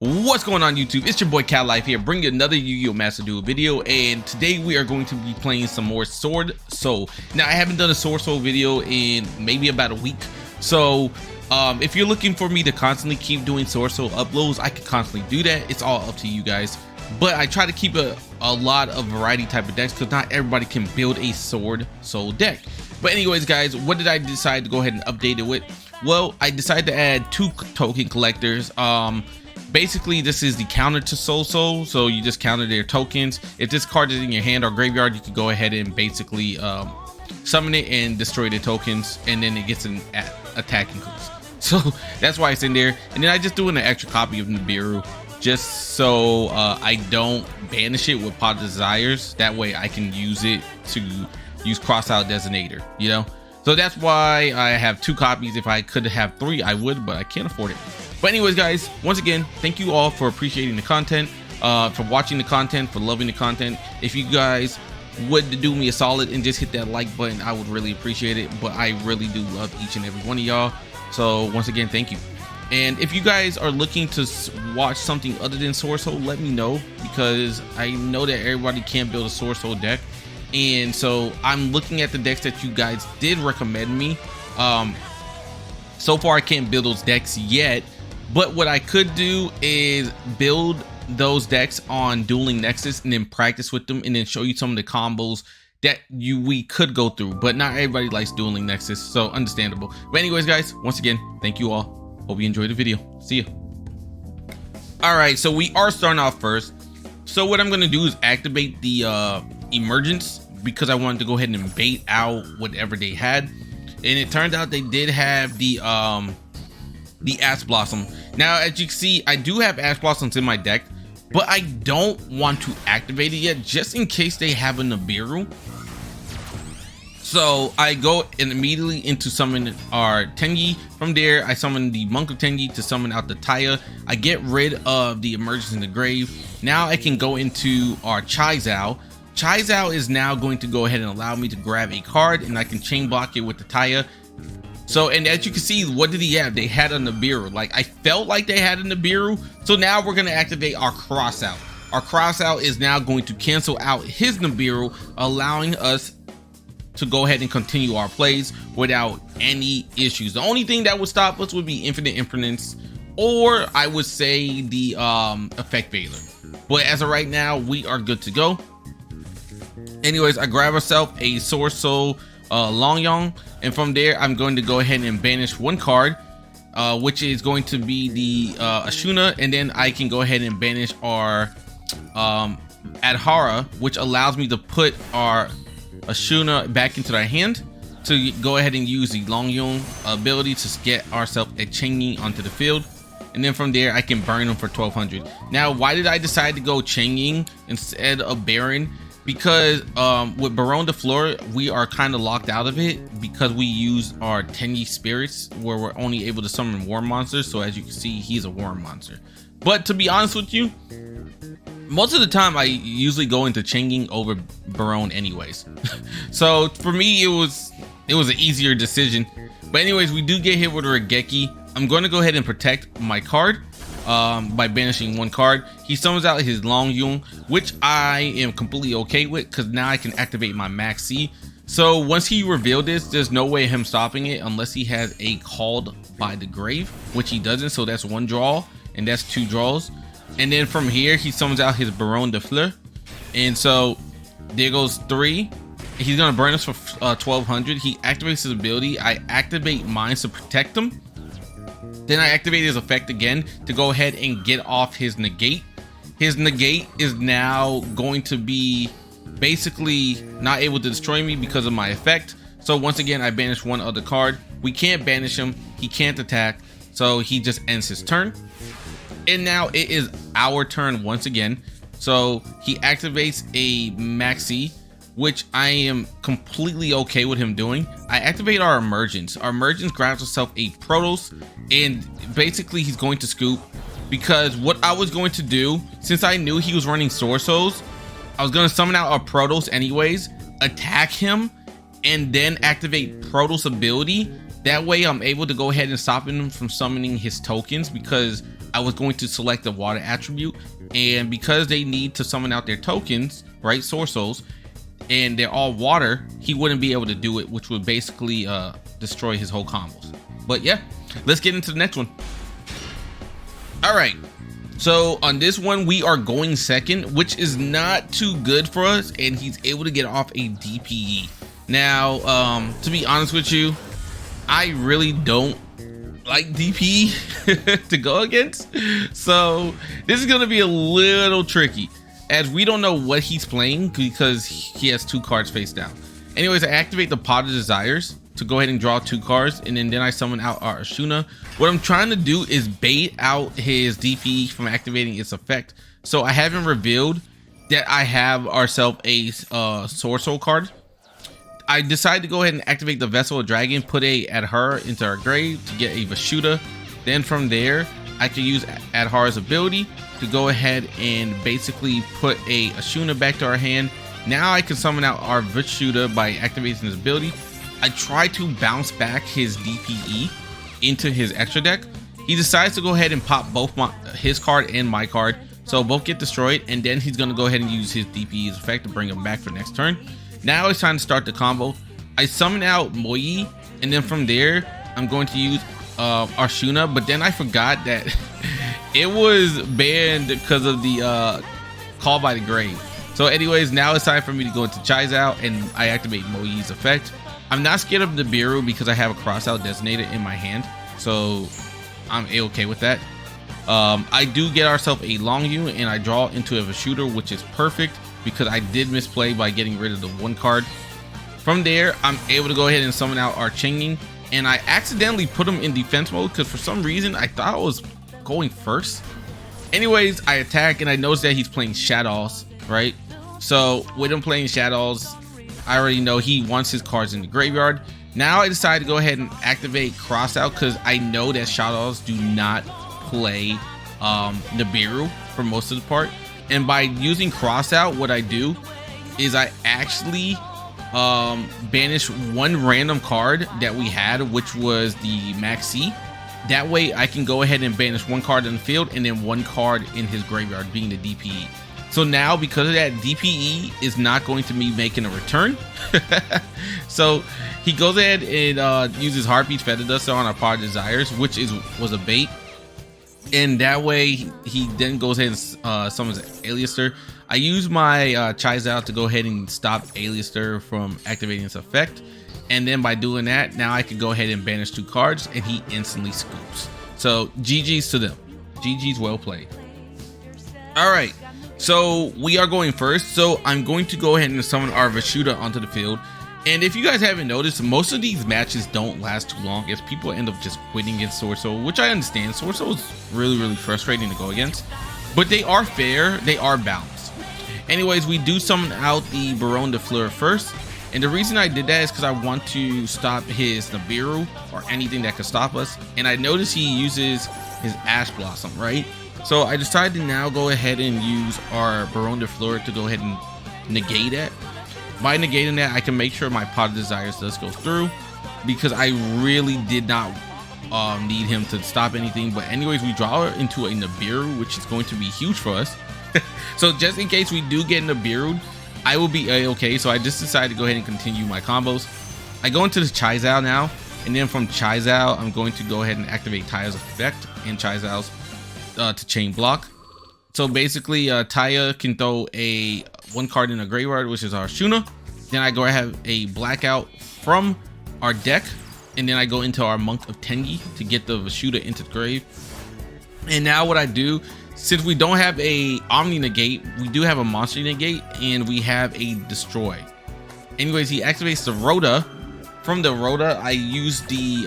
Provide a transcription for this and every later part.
What's going on YouTube? It's your boy Cat Life here, bringing you another Yu-Gi-Oh! Master Duel video, and today we are going to be playing some more Swordsoul. Now I haven't done a Swordsoul video in maybe about a week, so if you're looking for me to constantly keep doing Swordsoul uploads, I can constantly do that. It's all up to you guys, but I try to keep a lot of variety type of decks because not everybody can build a Swordsoul deck. But anyways guys, what did I decide to go ahead and update it with? Well, I decided to add 2 token collectors. Basically, this is the counter to Swordsoul, so you just counter their tokens. If this card is in your hand or graveyard, you can go ahead and basically summon it and destroy the tokens, and then it gets an attack increase. So that's why it's in there. And then I just do an extra copy of Nibiru, just so I don't banish it with Pot of Desires. That way I can use it to use Crossout Designator, you know? So that's why I have 2 copies. If I could have 3, I would, but I can't afford it. But anyways guys, once again, thank you all for appreciating the content, for watching the content, for loving the content. If you guys would do me a solid and just hit that like button, I would really appreciate it. But I really do love each and every one of y'all, so once again, thank you. And if you guys are looking to watch something other than Swordsoul, let me know, because I know that everybody can't build a Swordsoul deck, and so I'm looking at the decks that you guys did recommend me. So far I can't build those decks yet, but what I could do is build those decks on Dueling Nexus and then practice with them and then show you some of the combos that we could go through. But not everybody likes Dueling Nexus, so understandable. But anyways guys, once again, thank you all. Hope you enjoyed the video. See ya. Alright, so we are starting off first. So what I'm going to do is activate the Emergence, because I wanted to go ahead and bait out whatever they had. And it turned out they did have the Ash Blossom. Now as you can see, I do have Ash Blossoms in my deck, but I don't want to activate it yet, just in case they have a Nibiru. So I go and immediately into summon our Tenyi. From there I summon the Monk of Tenyi to summon out the Taia. I get rid of the Emergence in the grave. Now I can go into our Chaizao. Chaizao is now going to go ahead and allow me to grab a card, and I can chain block it with the Taia. So, and as you can see, what did he have? They had a Nibiru. Like, I felt like they had a Nibiru. So now we're going to activate our Crossout. Our Crossout is now going to cancel out his Nibiru, allowing us to go ahead and continue our plays without any issues. The only thing that would stop us would be Infinite Impermanence, or I would say the Effect Veiler. But as of right now, we are good to go. Anyways, I grab myself a Swordsoul Longnyuan, and from there I'm going to go ahead and banish 1 card, which is going to be the Ashuna, and then I can go ahead and banish our Adhara, which allows me to put our Ashuna back into their hand to go ahead and use the Longnyuan ability to get ourselves a Tenyi onto the field. And then from there I can burn them for 1200. Now why did I decide to go Tenyi instead of Baron? Because with Baron de Fleur, we are kind of locked out of it because we use our Tenyi spirits, where we're only able to summon war monsters. So as you can see, he's a war monster. But to be honest with you, most of the time I usually go into Changing over Baron anyways. So for me, it was an easier decision. But anyways, we do get hit with a Regeki. I'm going to go ahead and protect my card by banishing 1 card. He summons out his Longnyuan, which I am completely okay with, because now I can activate my Maxx C. So once he revealed this, there's no way of him stopping it unless he has a Called by the Grave, which he doesn't. So that's 1 draw, and that's 2 draws. And then from here he summons out his Baron de Fleur, and so there goes 3. He's gonna burn us for 1200. He activates his ability. I activate mine to protect him. Then I activate his effect again to go ahead and get off his negate. His negate is now going to be basically not able to destroy me because of my effect. So once again, I banish 1 other card. We can't banish him. He can't attack. So he just ends his turn. And now it is our turn once again. So he activates a Maxx C, which I am completely okay with him doing. I activate our Emergence. Our Emergence grabs herself a Protos, and basically he's going to scoop, because what I was going to do, since I knew he was running Swordsouls, I was going to summon out our Protos anyways, attack him, and then activate Protos ability. That way I'm able to go ahead and stop him from summoning his tokens, because I was going to select the water attribute, and because they need to summon out their tokens, right, Sword Souls, and they're all water, he wouldn't be able to do it, which would basically destroy his whole combos. But yeah, let's get into the next one. All right, so on this one we are going second, which is not too good for us, and he's able to get off a DPE. Now to be honest with you, I really don't like DPE to go against, so this is gonna be a little tricky, as we don't know what he's playing because he has 2 cards face down. Anyways, I activate the Pot of Desires to go ahead and draw 2 cards, and then I summon out our Ashuna. What I'm trying to do is bait out his DPE from activating its effect. So I haven't revealed that I have ourselves a Sword Soul card. I decided to go ahead and activate the Vessel of Dragon, put a Adhara into our grave to get a Vishuda. Then from there, I can use Adhara's ability to go ahead and basically put a Ashuna back to our hand. Now I can summon out our Vishuda by activating his ability. I try to bounce back his DPE into his extra deck. He decides to go ahead and pop both his card and my card, so both get destroyed, and then he's going to go ahead and use his DPE's effect to bring him back for next turn. Now it's time to start the combo. I summon out Mo Ye, and then from there I'm going to use Ashuna, but then I forgot that it was banned because of the Call by the Grave. So anyways, now it's time for me to go into Chaizao, and I activate Mo Ye's effect. I'm not scared of Nibiru because I have a Crossout Designator in my hand, so I'm a-okay with that. I do get ourselves a Longnyuan, and I draw into a Vishuda, which is perfect because I did misplay by getting rid of the 1 card. From there, I'm able to go ahead and summon out our Tenyi, and I accidentally put him in defense mode because for some reason I thought I was going first. Anyways, I attack, and I notice that he's playing Shadows, right? So with him playing Shadows, I already know he wants his cards in the graveyard. Now I decide to go ahead and activate Crossout because I know that Shadows do not play Nibiru for most of the part. And by using Crossout, what I do is I actually banish 1 random card that we had, which was the Maxx C. That way I can go ahead and banish 1 card in the field and then 1 card in his graveyard, being the DPE. So now, because of that, DPE is not going to be making a return. So he goes ahead and uses Heartbeat Feather Duster on our Pot of Desires, which was a bait. And that way he then goes ahead and summons Aliaster. I use my Chaizao to go ahead and stop Aliaster from activating its effect. And then by doing that, now I can go ahead and banish 2 cards, and he instantly scoops. So GG's to them. GG's, well played. All right. So we are going first, so I'm going to go ahead and summon our Vishuda onto the field. And if you guys haven't noticed, most of these matches don't last too long, as people end up just quitting against Swordsoul, which I understand. Swordsoul is really frustrating to go against, but they are fair, they are balanced. Anyways, we do summon out the Baronne de Fleur first, and the reason I did that is because I want to stop his Nibiru or anything that could stop us. And I notice he uses his Ash Blossom, right? So I decided to now go ahead and use our Baronne de Fleur to go ahead and negate it. By negating that, I can make sure my Pot of Desires does go through, because I really did not need him to stop anything. But anyways, we draw into a Nibiru, which is going to be huge for us. So just in case we do get Nibiru, I will be a-okay. So I just decided to go ahead and continue my combos. I go into the Chaizao now, and then from Chaizao, I'm going to go ahead and activate Taia's effect and Chaizao's to chain block. So basically Taia can throw a 1 card in a graveyard, which is our Ashuna. Then I go have a Blackout from our deck, and then I go into our Monk of Tenyi to get the Vishuda into the grave. And now what I do, since we don't have a Omni negate, we do have a monster negate, and we have a destroy. Anyways, he activates the Rhoda. From the Rhoda, I use the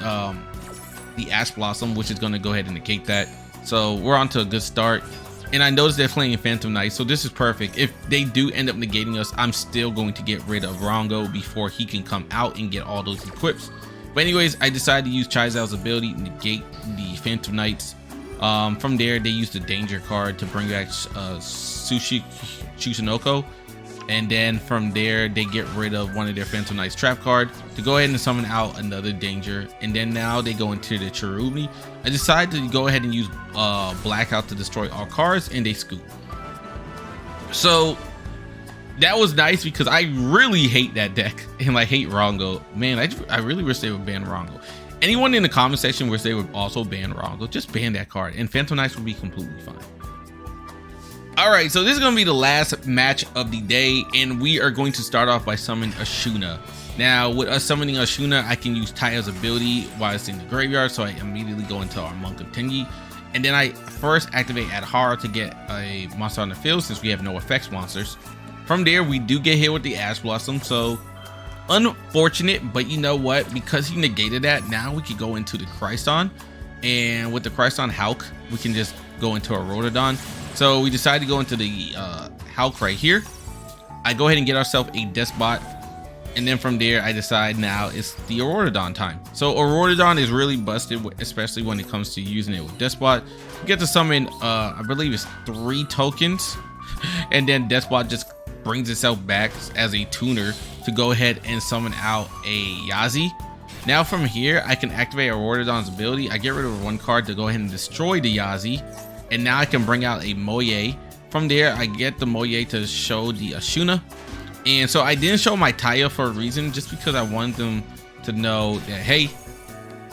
Ash Blossom, which is going to go ahead and negate that. So we're on to a good start. And I noticed they're playing Phantom Knight, so this is perfect. If they do end up negating us, I'm still going to get rid of Rongo before he can come out and get all those equips. But anyways, I decided to use Chaizao's ability to negate the Phantom Knights. From there, they used the Danger card to bring back Sushi Chusanoko. And then from there, they get rid of one of their Phantom Knight's trap card to go ahead and summon out another danger. And then now they go into the Cherubini. I decided to go ahead and use Blackout to destroy all cards, and they scoop. So that was nice because I really hate that deck and like hate Rongo. Man, I really wish they would ban Rongo. Anyone in the comment section wish they would also ban Rongo, just ban that card and Phantom Knights will be completely fine. All right, so this is gonna be the last match of the day, and we are going to start off by summoning Ashuna. Now, with us summoning Ashuna, I can use Taia's ability while it's in the graveyard, so I immediately go into our Monk of Tenyi. And then I first activate Adhara to get a monster on the field since we have no effects monsters. From there, we do get hit with the Ash Blossom, so unfortunate, but you know what? Because he negated that, now we can go into the Chryston, and with the Chryston Hulk, we can just go into a Rotodon. So we decided to go into the Hulk right here. I go ahead and get ourselves a Deskbot, and then from there I decide now it's the Auroradon time. So Auroradon is really busted, especially when it comes to using it with Deskbot. You get to summon I believe it's 3 tokens, and then Deskbot just brings itself back as a tuner to go ahead and summon out a Yazi. Now from here I can activate Auroradon's ability. I get rid of 1 card to go ahead and destroy the Yazi. And now I can bring out a Mo Ye. From there, I get the Mo Ye to show the Ashuna. And so I didn't show my Taia for a reason, just because I wanted them to know that, hey,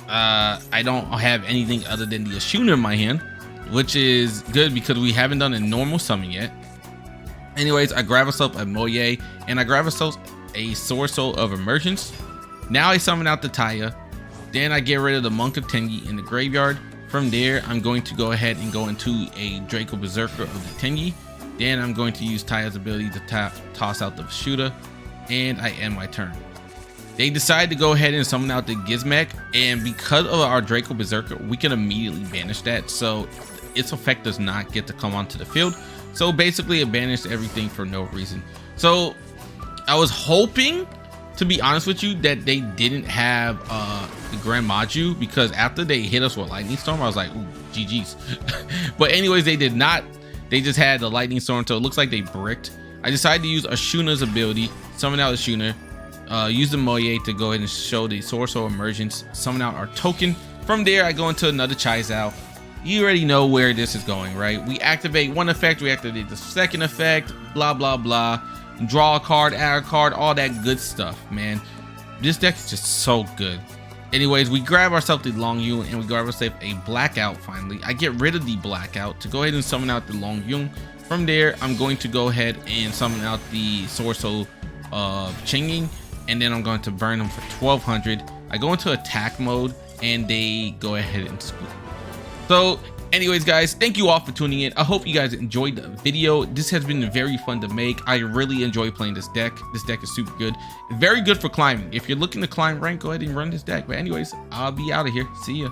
I don't have anything other than the Ashuna in my hand, which is good because we haven't done a normal summon yet. Anyways, I grab myself a Mo Ye, and I grab myself a Swordsoul of Emergence. Now I summon out the Taia. Then I get rid of the Monk of Tenyi in the graveyard. From there, I'm going to go ahead and go into a Draco Berserker of the Tenyi. Then I'm going to use Taia's ability to toss out the Vishuda, and I end my turn. They decide to go ahead and summon out the Gizmek, and because of our Draco Berserker, we can immediately banish that, so its effect does not get to come onto the field. So basically, it banished everything for no reason. So I was hoping, to be honest with you, that they didn't have the Grand Maju, because after they hit us with Lightning Storm, I was like, ooh, GG's. But anyways, they did not. They just had the Lightning Storm, so it looks like they bricked. I decided to use Ashuna's ability, summon out Ashuna, use the Mo Ye to go ahead and show the Swordsoul Emergence, summon out our token. From there, I go into another Chaizao. You already know where this is going, right? We activate 1 effect, we activate the 2nd effect, blah, blah, blah. Draw a card, add a card, all that good stuff, man. This deck is just so good. Anyways, we grab ourselves the Longnyuan, and we grab ourselves a Blackout finally. I get rid of the Blackout to go ahead and summon out the Longnyuan. From there, I'm going to go ahead and summon out the Swordsoul of Chinging, and then I'm going to burn them for 1200. I go into attack mode, and they go ahead and scoop. So anyways, guys, thank you all for tuning in. I hope you guys enjoyed the video. This has been very fun to make. I really enjoy playing this deck. This deck is super good. Very good for climbing. If you're looking to climb rank, go ahead and run this deck. But anyways, I'll be out of here. See ya.